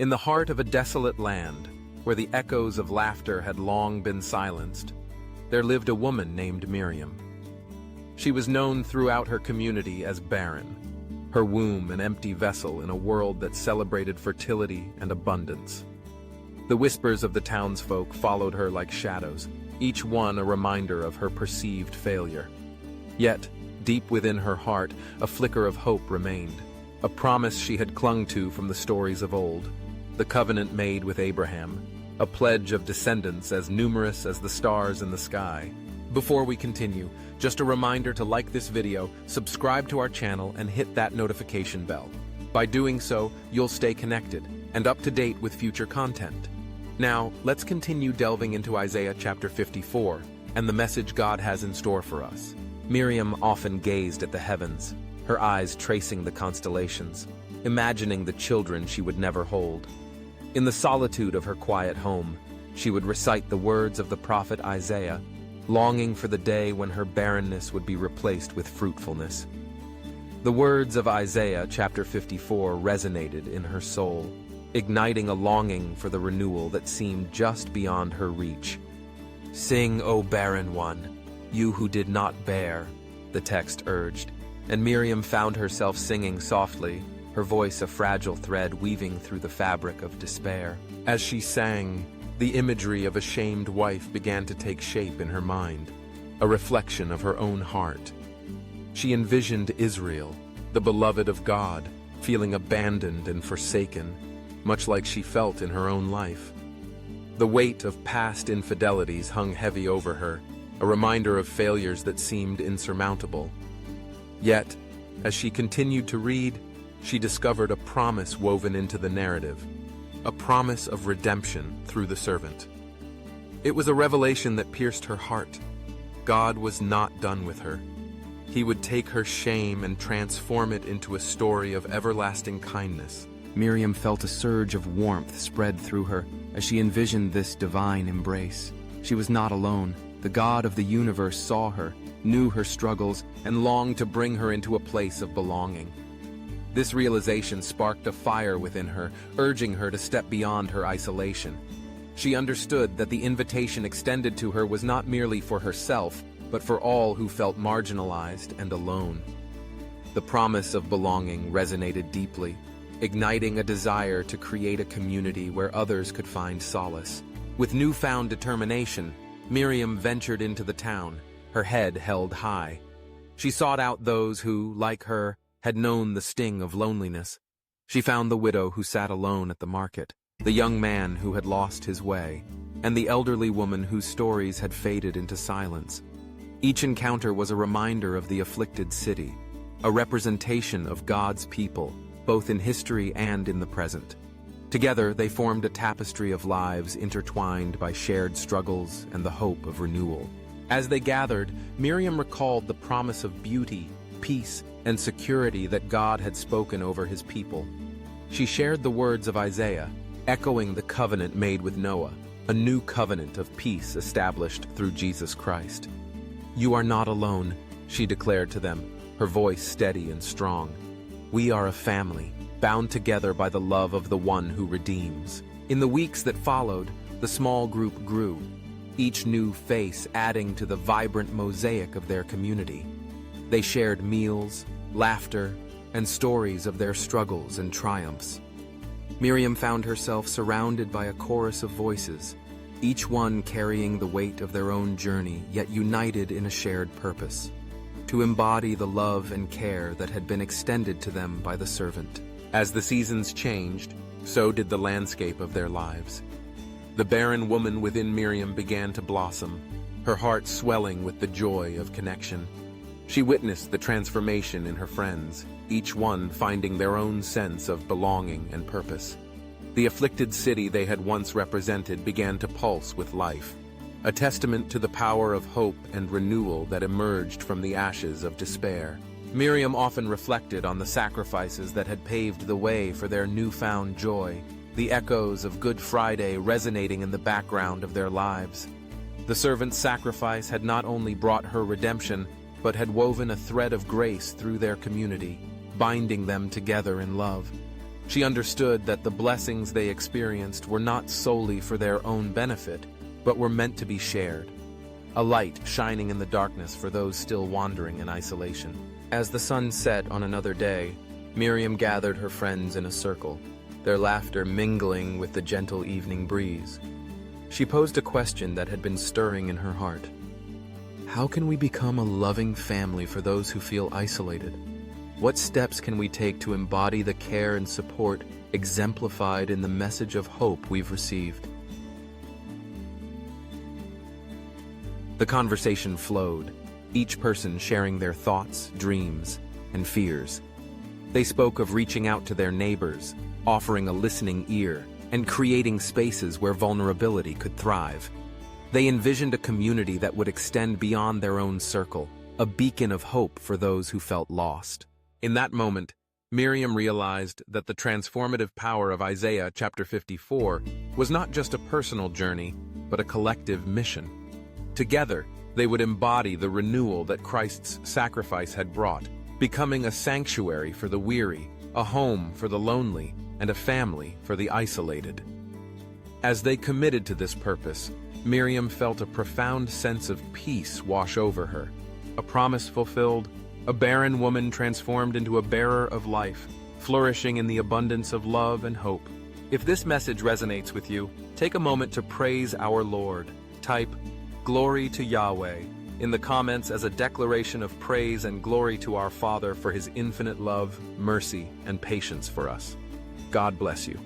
In the heart of a desolate land, where the echoes of laughter had long been silenced, there lived a woman named Miriam. She was known throughout her community as barren, her womb an empty vessel in a world that celebrated fertility and abundance. The whispers of the townsfolk followed her like shadows, each one a reminder of her perceived failure. Yet, deep within her heart, a flicker of hope remained, a promise she had clung to from the stories of old, the covenant made with Abraham, a pledge of descendants as numerous as the stars in the sky. Before we continue, just a reminder to like this video, subscribe to our channel, and hit that notification bell. By doing so, you'll stay connected and up to date with future content. Now, let's continue delving into Isaiah chapter 54 and the message God has in store for us. Miriam often gazed at the heavens, her eyes tracing the constellations, imagining the children she would never hold. In the solitude of her quiet home, she would recite the words of the prophet Isaiah, longing for the day when her barrenness would be replaced with fruitfulness. The words of Isaiah chapter 54 resonated in her soul, igniting a longing for the renewal that seemed just beyond her reach. "Sing, O barren one, you who did not bear," the text urged, and Miriam found herself singing softly, her voice a fragile thread weaving through the fabric of despair. As she sang, the imagery of a shamed wife began to take shape in her mind, a reflection of her own heart. She envisioned Israel, the beloved of God, feeling abandoned and forsaken, much like she felt in her own life. The weight of past infidelities hung heavy over her, a reminder of failures that seemed insurmountable. Yet, as she continued to read, she discovered a promise woven into the narrative, a promise of redemption through the servant. It was a revelation that pierced her heart. God was not done with her. He would take her shame and transform it into a story of everlasting kindness. Miriam felt a surge of warmth spread through her as she envisioned this divine embrace. She was not alone. The God of the universe saw her, knew her struggles, and longed to bring her into a place of belonging. This realization sparked a fire within her, urging her to step beyond her isolation. She understood that the invitation extended to her was not merely for herself, but for all who felt marginalized and alone. The promise of belonging resonated deeply, igniting a desire to create a community where others could find solace. With newfound determination, Miriam ventured into the town, her head held high. She sought out those who, like her, had known the sting of loneliness. She found the widow who sat alone at the market, the young man who had lost his way, and the elderly woman whose stories had faded into silence. Each encounter was a reminder of the afflicted city, a representation of God's people, both in history and in the present. Together, they formed a tapestry of lives intertwined by shared struggles and the hope of renewal. As they gathered, Miriam recalled the promise of beauty, peace, and security that God had spoken over his people. She shared the words of Isaiah, echoing the covenant made with Noah, a new covenant of peace established through Jesus Christ. "You are not alone," she declared to them, her voice steady and strong. "We are a family, bound together by the love of the one who redeems." In the weeks that followed, the small group grew, each new face adding to the vibrant mosaic of their community. They shared meals, laughter, and stories of their struggles and triumphs. Miriam found herself surrounded by a chorus of voices, each one carrying the weight of their own journey, yet united in a shared purpose: to embody the love and care that had been extended to them by the servant. As the seasons changed, so did the landscape of their lives. The barren woman within Miriam began to blossom, her heart swelling with the joy of connection. She witnessed the transformation in her friends, each one finding their own sense of belonging and purpose. The afflicted city they had once represented began to pulse with life, a testament to the power of hope and renewal that emerged from the ashes of despair. Miriam often reflected on the sacrifices that had paved the way for their newfound joy, the echoes of Good Friday resonating in the background of their lives. The servant's sacrifice had not only brought her redemption, but had woven a thread of grace through their community, binding them together in love. She understood that the blessings they experienced were not solely for their own benefit, but were meant to be shared. A light shining in the darkness for those still wandering in isolation. As the sun set on another day, Miriam gathered her friends in a circle, their laughter mingling with the gentle evening breeze. She posed a question that had been stirring in her heart. How can we become a loving family for those who feel isolated? What steps can we take to embody the care and support exemplified in the message of hope we've received? The conversation flowed, each person sharing their thoughts, dreams, and fears. They spoke of reaching out to their neighbors, offering a listening ear, and creating spaces where vulnerability could thrive. They envisioned a community that would extend beyond their own circle, a beacon of hope for those who felt lost. In that moment, Miriam realized that the transformative power of Isaiah chapter 54 was not just a personal journey, but a collective mission. Together, they would embody the renewal that Christ's sacrifice had brought, becoming a sanctuary for the weary, a home for the lonely, and a family for the isolated. As they committed to this purpose, Miriam felt a profound sense of peace wash over her, a promise fulfilled, a barren woman transformed into a bearer of life, flourishing in the abundance of love and hope. If this message resonates with you, take a moment to praise our Lord. Type, "Glory to Yahweh," in the comments as a declaration of praise and glory to our Father for His infinite love, mercy, and patience for us. God bless you.